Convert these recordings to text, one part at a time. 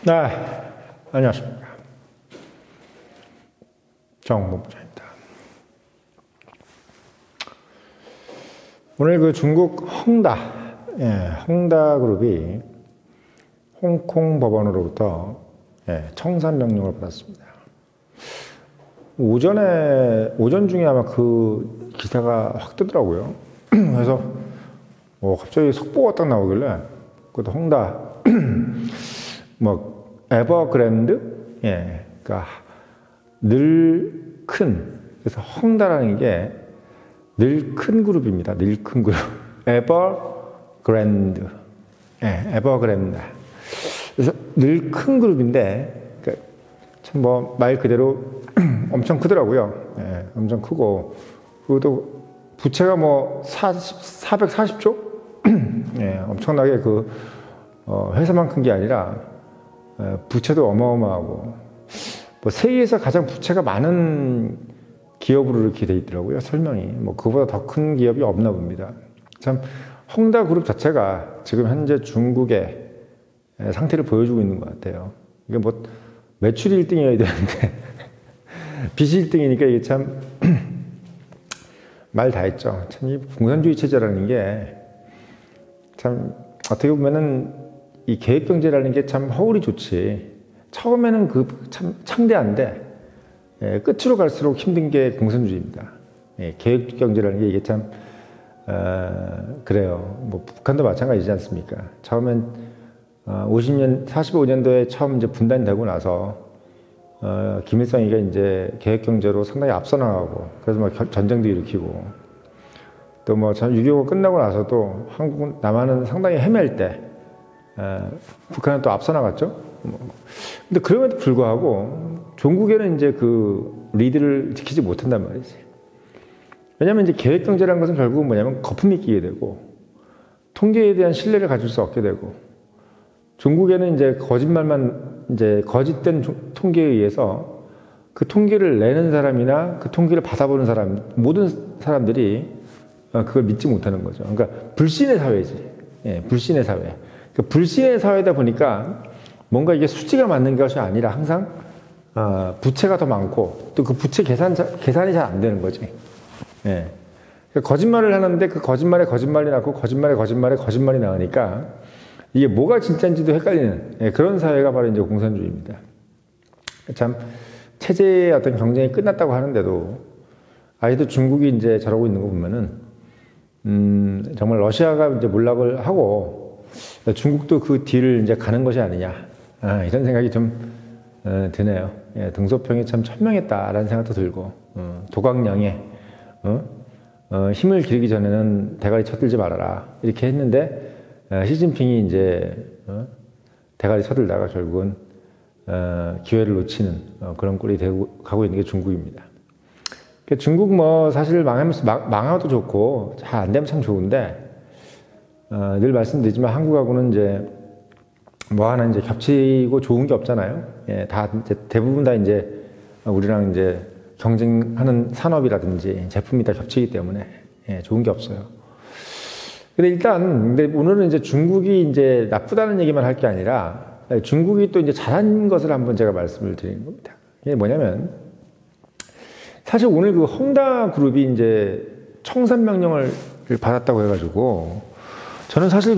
네, 안녕하십니까. 정본부장입니다. 오늘 그 중국 헝다, 헝다 그룹이 홍콩 법원으로부터 청산 명령을 받았습니다. 오전 중에 아마 그 기사가 확 뜨더라고요. 그래서 갑자기 속보가 딱 나오길래, 그것도 헝다, 에버그랜드? 그러니까 늘 큰, 그래서 헝다라는 게 늘 큰 그룹입니다. 늘 큰 그룹. 에버그랜드. 에버그랜드. 그래서 늘 큰 그룹인데, 그러니까 참 말 그대로 엄청 크더라고요. 엄청 크고, 그것도 부채가 440조? 엄청나게 회사만 큰 게 아니라, 부채도 어마어마하고, 세계에서 가장 부채가 많은 기업으로 이렇게 돼 있더라고요. 설명이. 그보다 더 큰 기업이 없나 봅니다. 참, 헝다 그룹 자체가 지금 현재 중국의 상태를 보여주고 있는 것 같아요. 이게 매출이 1등이어야 되는데, 빚이 1등이니까 이게 참, 말 다 했죠. 참, 이 공산주의 체제라는 게, 참, 어떻게 보면은, 이 계획경제라는 게 참 허울이 좋지. 처음에는 참 창대한데, 끝으로 갈수록 힘든 게 공산주의입니다. 계획경제라는 게 이게 참, 그래요. 북한도 마찬가지지 않습니까? 처음엔 45년도에 처음 이제 분단이 되고 나서, 김일성이가 이제 계획경제로 상당히 앞서 나가고, 그래서 전쟁도 일으키고, 또 6.25가 끝나고 나서도 남한은 상당히 헤맬 때, 북한은 또 앞서 나갔죠. 근데 그럼에도 불구하고 종국에는 이제 그 리드를 지키지 못한단 말이지. 왜냐하면 이제 계획 경제라는 것은 결국은 뭐냐면 거품이 끼게 되고 통계에 대한 신뢰를 가질 수 없게 되고 종국에는 이제 거짓말만 이제 거짓된 통계에 의해서 그 통계를 내는 사람이나 그 통계를 받아보는 사람 모든 사람들이 그걸 믿지 못하는 거죠. 그러니까 불신의 사회지. 불신의 사회. 불신의 사회다 보니까 뭔가 이게 수치가 맞는 것이 아니라 항상 부채가 더 많고 또 그 부채 계산이 잘 안 되는 거지. 그러니까 거짓말을 하는데 그 거짓말에 거짓말이 나고 거짓말에 거짓말이 나으니까 이게 뭐가 진짜인지도 헷갈리는 그런 사회가 바로 이제 공산주의입니다. 참 체제의 어떤 경쟁이 끝났다고 하는데도 아직도 중국이 이제 저러고 있는 거 보면은 정말 러시아가 이제 몰락을 하고 중국도 그 뒤를 이제 가는 것이 아니냐. 이런 생각이 좀 드네요. 등소평이 참 천명했다라는 생각도 들고, 도각량에 힘을 기르기 전에는 대가리 쳐들지 말아라. 이렇게 했는데, 시진핑이 이제 대가리 쳐들다가 결국은 기회를 놓치는 그런 꼴이 가고 있는 게 중국입니다. 중국 사실 망하도 좋고, 잘 안 되면 참 좋은데, 늘 말씀드리지만 한국하고는 이제 하나 이제 겹치고 좋은 게 없잖아요. 대부분 다 이제 우리랑 이제 경쟁하는 산업이라든지 제품이 다 겹치기 때문에 좋은 게 없어요. 근데 오늘은 이제 중국이 이제 나쁘다는 얘기만 할 게 아니라 중국이 또 이제 잘한 것을 한번 제가 말씀을 드리는 겁니다. 이게 뭐냐면 사실 오늘 그 헝다 그룹이 이제 청산 명령을 받았다고 해가지고 저는 사실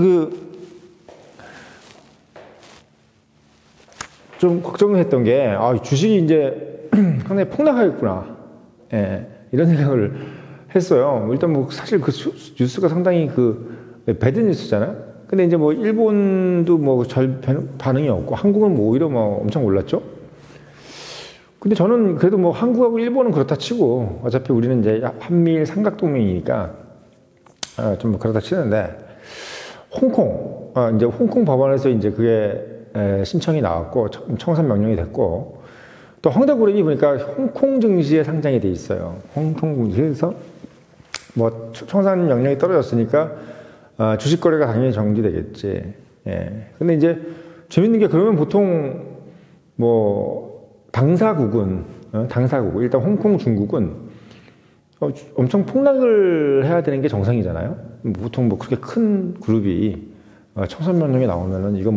좀 걱정했던 게, 주식이 이제 상당히 폭락하겠구나. 이런 생각을 했어요. 일단 사실 그 뉴스가 상당히 배드 뉴스잖아요. 근데 이제 일본도 반응이 없고, 한국은 오히려 엄청 올랐죠. 근데 저는 그래도 한국하고 일본은 그렇다 치고, 어차피 우리는 이제 한미일 삼각동맹이니까, 좀 그렇다 치는데, 이제 홍콩 법원에서 이제 그게 신청이 나왔고 청산 명령이 됐고 또 헝다 그룹이 보니까 홍콩 증시에 상장이 돼 있어요. 홍콩 증시에서 청산 명령이 떨어졌으니까 주식 거래가 당연히 정지되겠지. 근데 이제 재밌는 게 그러면 보통 당사국은 일단 홍콩 중국은 엄청 폭락을 해야 되는 게 정상이잖아요. 보통 그렇게 큰 그룹이 청산 명령이 나오면은 이거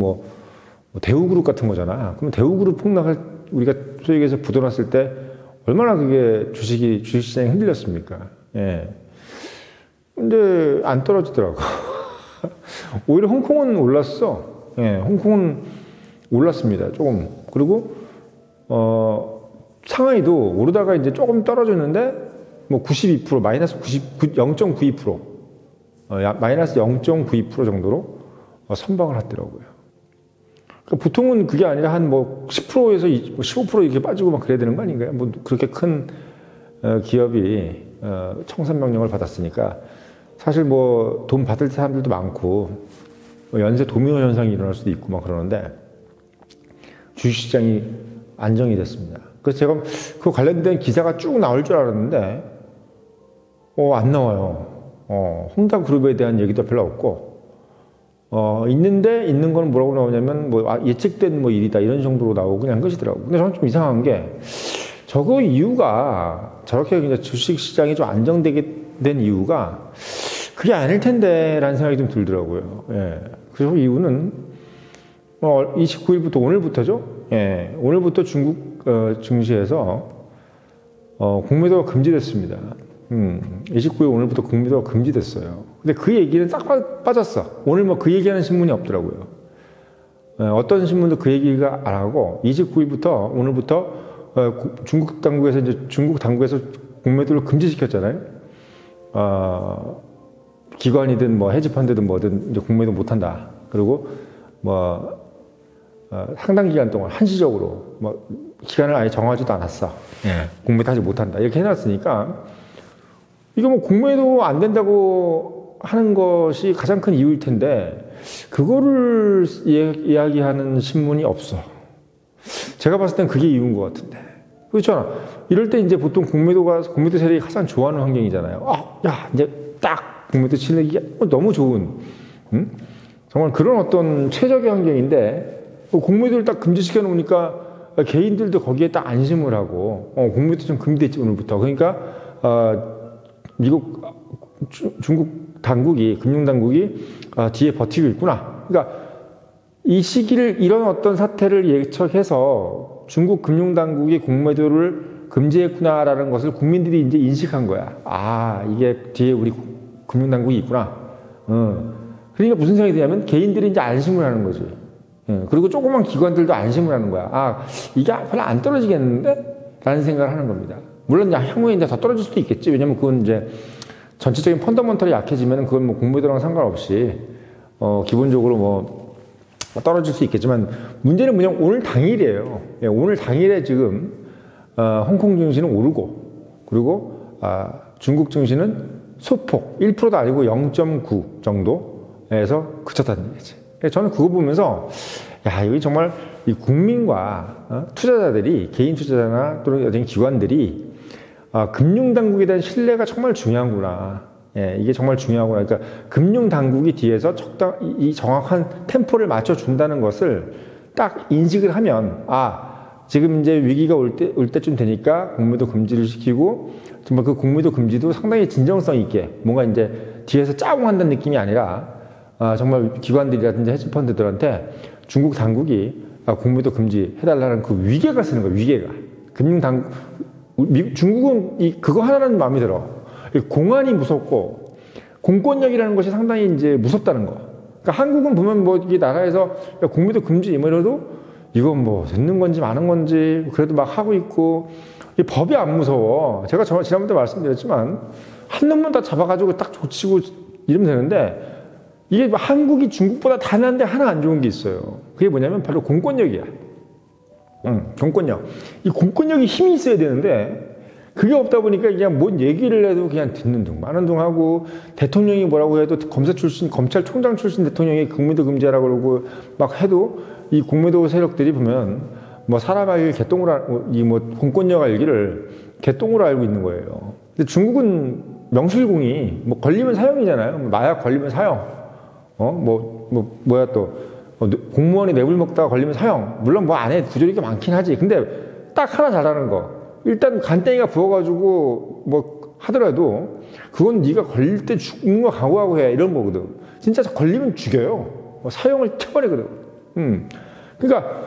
대우그룹 같은 거잖아. 그럼 대우그룹 폭락을 우리가 소위 얘기해서 부도났을 때 얼마나 그게 주식시장이 흔들렸습니까? 예. 근데 안 떨어지더라고. 오히려 홍콩은 올랐어. 예, 홍콩은 올랐습니다. 조금. 그리고, 상하이도 오르다가 이제 조금 떨어졌는데, 뭐 92%, 마이너스 0.92%, 마이너스 0.92% 정도로 선방을 하더라고요. 그러니까 보통은 그게 아니라 한 뭐 10%에서 15% 이렇게 빠지고 막 그래야 되는 거 아닌가요? 뭐 그렇게 큰 기업이 청산 명령을 받았으니까 사실 뭐 돈 받을 사람들도 많고 연쇄 도미노 현상이 일어날 수도 있고 막 그러는데 주식시장이 안정이 됐습니다. 그래서 제가 그 관련된 기사가 쭉 나올 줄 알았는데 안 나와요. 홍다그룹에 대한 얘기도 별로 없고 있는데 있는 건 뭐라고 나오냐면 뭐 예측된 뭐 일이다 이런 정도로 나오고 그냥 것이더라고요. 근데 저는 좀 이상한 게 저거 이유가 저렇게 그냥 주식 시장이 좀 안정되게 된 이유가 그게 아닐 텐데 라는 생각이 좀 들더라고요. 예. 그래서 이유는 29일부터 오늘부터죠. 예. 오늘부터 중국 증시에서 공매도가 금지됐습니다. 29일 오늘부터 공매도가 금지됐어요. 근데 그 얘기는 싹 빠졌어. 오늘 뭐 그 얘기하는 신문이 없더라고요. 어떤 신문도 그 얘기가 안 하고 29일부터 오늘부터 중국 당국에서 공매도를 금지시켰잖아요. 기관이든 뭐 헤지펀드든 뭐든 이제 공매도 못한다. 그리고 뭐 상당 기간 동안 한시적으로 뭐 기간을 아예 정하지도 않았어. 예. 공매도 하지 못한다. 이렇게 해놨으니까 이거 뭐 공매도 안 된다고 하는 것이 가장 큰 이유일 텐데 그거를 이야기하는 신문이 없어. 제가 봤을 땐 그게 이유인 것 같은데. 그렇잖아. 이럴 때 이제 보통 공매도 세력이 가장 좋아하는 환경이잖아요. 야, 이제 딱 공매도 치는 게 너무 좋은, 정말 그런 어떤 최적의 환경인데 공매도를 딱 금지시켜 놓으니까 개인들도 거기에 딱 안심을 하고 공매도 좀 금지됐지 오늘부터. 그러니까 중국 당국이 금융당국이 뒤에 버티고 있구나. 그러니까 이 시기를 이런 어떤 사태를 예측해서 중국 금융당국이 공매도를 금지했구나라는 것을 국민들이 이제 인식한 거야. 이게 뒤에 우리 금융당국이 있구나. 그러니까 무슨 생각이 드냐면 개인들이 이제 안심을 하는 거지. 그리고 조그만 기관들도 안심을 하는 거야. 이게 별로 안 떨어지겠는데? 라는 생각을 하는 겁니다. 물론 향후에 이제 더 떨어질 수도 있겠지. 왜냐면 그건 이제 전체적인 펀더먼털이 약해지면 그건 뭐 공매도랑 상관없이 기본적으로 뭐 떨어질 수 있겠지만 문제는 그냥 오늘 당일이에요. 오늘 당일에 지금 홍콩 증시는 오르고 그리고 중국 증시는 소폭 1%도 아니고 0.9 정도에서 그쳤다는 얘기지. 저는 그거 보면서 이거 정말 이 국민과 투자자들이 개인 투자자나 또는 어떤 기관들이 금융당국에 대한 신뢰가 정말 중요하구나. 이게 정말 중요하구나. 그러니까 금융당국이 뒤에서 이 정확한 템포를 맞춰준다는 것을 딱 인식을 하면 지금 이제 위기가 올 때쯤 되니까 공매도 금지를 시키고 정말 그 공매도 금지도 상당히 진정성 있게 뭔가 이제 뒤에서 짜고 한다는 느낌이 아니라 정말 기관들이라든지 헤지펀드들한테 중국 당국이 공매도 금지해달라는 그 위계가 쓰는 거예요. 위계가. 금융당국 중국은 그거 하나라는 마음이 들어. 공안이 무섭고 공권력이라는 것이 상당히 이제 무섭다는 거. 그러니까 한국은 보면 뭐 이 나라에서 공매도 금지 뭐 이래도 이건 뭐 듣는 건지 마는 건지 그래도 막 하고 있고 이 법이 안 무서워. 제가 지난번에 말씀드렸지만 한 놈만 다 잡아가지고 딱 조치고 이러면 되는데 이게 한국이 중국보다 단한데 하나 안 좋은 게 있어요. 그게 뭐냐면 바로 공권력이야. 공권력. 이 공권력이 힘이 있어야 되는데 그게 없다 보니까 그냥 뭔 얘기를 해도 그냥 듣는 둥 마는 둥 하고 대통령이 뭐라고 해도 검찰총장 출신 대통령이 공매도 금지하라고 그러고 막 해도 이 공매도 세력들이 보면 뭐 사람 알기를 개똥으로 공권력 알기를 개똥으로 알고 있는 거예요. 근데 중국은 명실공히 뭐 걸리면 사형이잖아요. 마약 걸리면 사형. 공무원이 뇌물 먹다가 걸리면 사형. 물론 뭐 안에 구조리 게 많긴 하지. 근데 딱 하나 잘하는 거. 일단 간땡이가 부어가지고 뭐 하더라도 그건 네가 걸릴 때 죽는 거 각오하고 해. 이런 거거든. 진짜 걸리면 죽여요. 사형을 쳐버리거든. 그러니까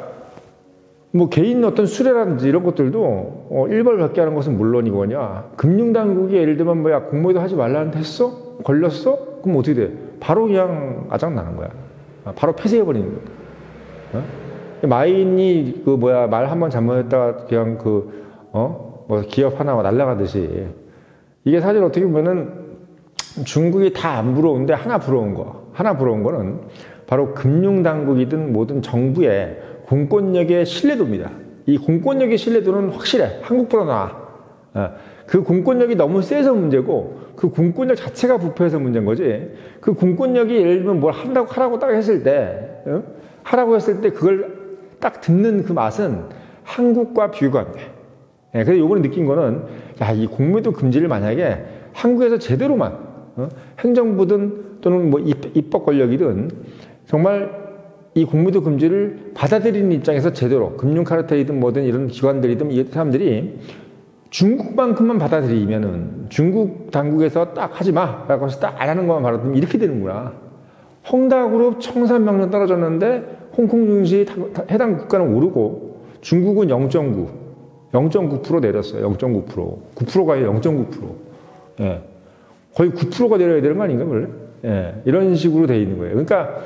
뭐 개인 어떤 수뢰라든지 이런 것들도 일벌백계 하는 것은 물론이거냐, 금융당국이 예를 들면 뭐야 공모도 하지 말라는데 했어? 걸렸어? 그럼 어떻게 돼? 바로 그냥 아작나는 거야. 바로 폐쇄해버리는 거야. 마인이 그 뭐야 말 한 번 잘못했다가 그냥 뭐 기업 하나 날아가듯이, 이게 사실 어떻게 보면은 중국이 다 안 부러운데 하나 부러운 거는 바로 금융당국이든 뭐든 정부의 공권력의 신뢰도입니다. 이 공권력의 신뢰도는 확실해. 한국보다 나아. 그 공권력이 너무 세서 문제고, 그 공권력 자체가 부패해서 문제인 거지. 그 공권력이 예를 들면 뭘 하라고 딱 했을 때, 그걸 딱 듣는 그 맛은 한국과 비교가 안 돼. 그래서 요번에 느낀 거는, 야, 이 공매도 금지를 만약에 한국에서 제대로만, 행정부든 또는 뭐 입법 권력이든 정말 이 공매도 금지를 받아들이는 입장에서 제대로, 금융카르텔이든 뭐든 이런 기관들이든 이 사람들이 중국만큼만 받아들이면은, 중국 당국에서 딱 하지 마 라고 해서 딱 안 하는 것만 받아들이면 이렇게 되는구나. 헝다그룹 청산명령 떨어졌는데 홍콩 증시 해당 국가는 오르고 중국은 0.9% 내렸어요. 0.9%. 9%가 아니라 0.9%. 예. 거의 9%가 내려야 되는 거 아닌가, 원래? 예. 이런 식으로 돼 있는 거예요. 그러니까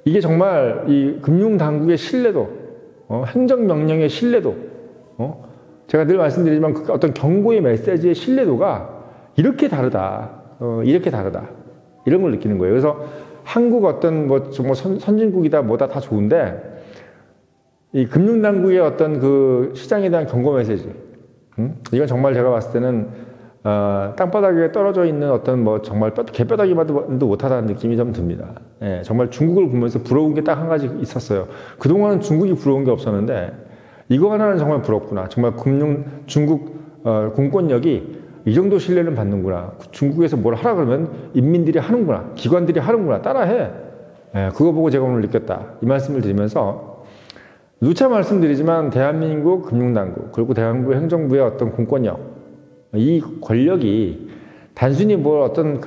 이게 정말 이 금융당국의 신뢰도, 행정명령의 신뢰도, 제가 늘 말씀드리지만 그 어떤 경고의 메시지의 신뢰도가 이렇게 다르다. 이렇게 다르다. 이런 걸 느끼는 거예요. 그래서 한국 어떤 뭐 정말 선진국이다 뭐다 다 좋은데, 이 금융당국의 어떤 그 시장에 대한 경고 메시지, 이건 정말 제가 봤을 때는 땅바닥에 떨어져 있는 어떤 뭐 정말 개뼈다귀만도 못하다는 느낌이 좀 듭니다. 예, 정말 중국을 보면서 부러운 게 딱 한 가지 있었어요. 그동안은 중국이 부러운 게 없었는데 이거 하나는 정말 부럽구나. 정말 중국 공권력이 이 정도 신뢰는 받는구나. 중국에서 뭘 하라 그러면 인민들이 하는구나. 기관들이 하는구나. 따라해. 예, 그거 보고 제가 오늘 느꼈다. 이 말씀을 드리면서 누차 말씀드리지만 대한민국 금융당국 그리고 대한민국 행정부의 어떤 공권력, 이 권력이 단순히 뭘 어떤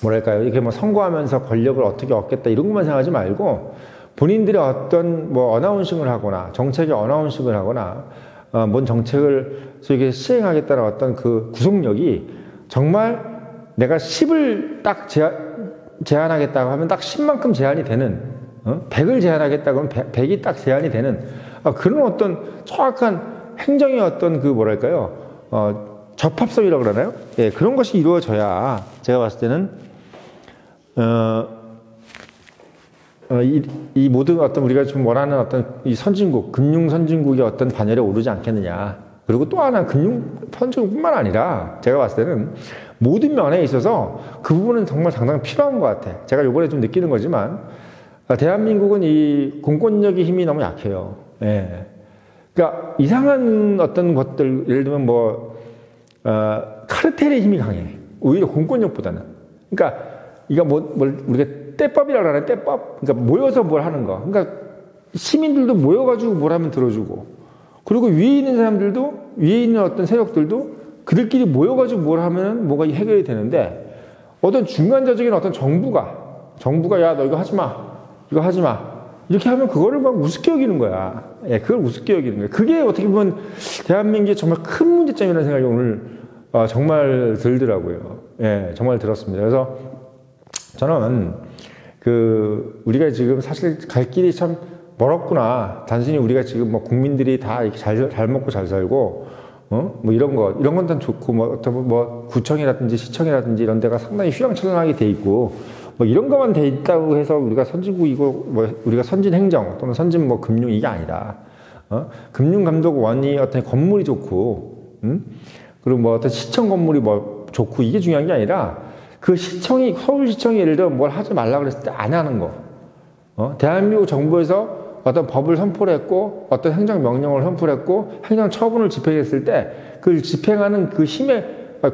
뭐랄까요, 이렇게 뭐 선거하면서 권력을 어떻게 얻겠다 이런 것만 생각하지 말고, 본인들이 어떤 뭐 어나운싱을 하거나 정책에 어나운싱을 하거나 뭔 정책을 저에게 시행하겠다는 어떤 그 구속력이 정말 내가 10을 딱 제한하겠다고 하면 딱 10만큼 제한이 되는, 100을 제한하겠다고 하면 100이 딱 제한이 되는 그런 어떤 정확한 행정의 어떤 뭐랄까요, 접합성이라고 그러나요? 예, 그런 것이 이루어져야 제가 봤을 때는 이 모든 어떤 우리가 좀 원하는 어떤 이 선진국, 금융 선진국의 어떤 반열에 오르지 않겠느냐. 그리고 또 하나 금융 선진국뿐만 아니라 제가 봤을 때는 모든 면에 있어서 그 부분은 정말 상당히 필요한 것 같아. 제가 요번에 좀 느끼는 거지만 대한민국은 이 공권력의 힘이 너무 약해요. 예. 그러니까 이상한 어떤 것들, 예를 들면 카르텔의 힘이 강해. 오히려 공권력보다는. 그러니까 이거 우리가 떼법이라고 하잖아요. 떼법. 그러니까 모여서 뭘 하는 거. 그러니까 시민들도 모여가지고 뭘 하면 들어주고, 그리고 위에 있는 사람들도, 위에 있는 어떤 세력들도 그들끼리 모여가지고 뭘 하면 뭐가 해결이 되는데, 어떤 중간자적인 어떤 정부가 야, 너 이거 하지 마. 이거 하지 마. 이렇게 하면 그거를 막 우습게 여기는 거야. 예, 그걸 우습게 여기는 거야. 그게 어떻게 보면 대한민국의 정말 큰 문제점이라는 생각이 오늘 정말 들더라고요. 예, 정말 들었습니다. 그래서 저는 우리가 지금 사실 갈 길이 참 멀었구나. 단순히 우리가 지금 뭐 국민들이 다 이렇게 잘 먹고 잘 살고, 뭐 이런 건 다 좋고, 뭐 구청이라든지 시청이라든지 이런 데가 상당히 휘황찬란하게 돼 있고, 뭐 이런 것만 돼 있다고 해서 우리가 선진국이고, 우리가 선진 행정 또는 선진 뭐 금융 이게 아니다. 금융감독원이 어떤 건물이 좋고, 그리고 뭐 어떤 시청 건물이 뭐 좋고 이게 중요한 게 아니라, 그 서울시청이 예를 들어 뭘 하지 말라 그랬을 때 안 하는 거. 대한민국 정부에서 어떤 법을 선포를 했고, 어떤 행정명령을 선포를 했고, 행정처분을 집행했을 때, 그 집행하는 그 힘의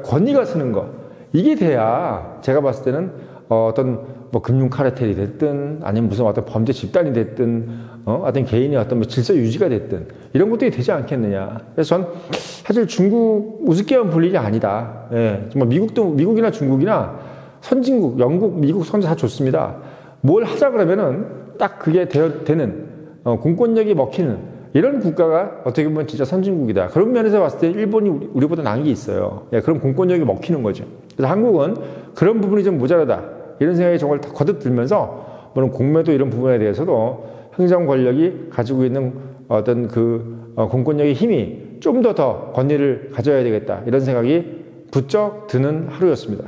권위가 쓰는 거. 이게 돼야 제가 봤을 때는 어떤 뭐 금융 카르텔이 됐든, 아니면 무슨 어떤 범죄 집단이 됐든, 어떤 개인의 어떤 뭐 질서 유지가 됐든, 이런 것들이 되지 않겠느냐. 그래서 전 사실 중국 우습게만 볼 일이 아니다. 예, 정말 미국이나 중국이나 선진국, 영국, 미국 선진 다 좋습니다. 뭘 하자 그러면은 딱 그게 되는, 공권력이 먹히는 이런 국가가 어떻게 보면 진짜 선진국이다. 그런 면에서 봤을 때 일본이 우리보다 나은 게 있어요. 예, 그럼 공권력이 먹히는 거죠. 그래서 한국은 그런 부분이 좀 모자라다. 이런 생각이 정말 거듭 들면서 물론 공매도 이런 부분에 대해서도 행정 권력이 가지고 있는 어떤 그 공권력의 힘이 좀 더 권위를 가져야 되겠다. 이런 생각이 부쩍 드는 하루였습니다.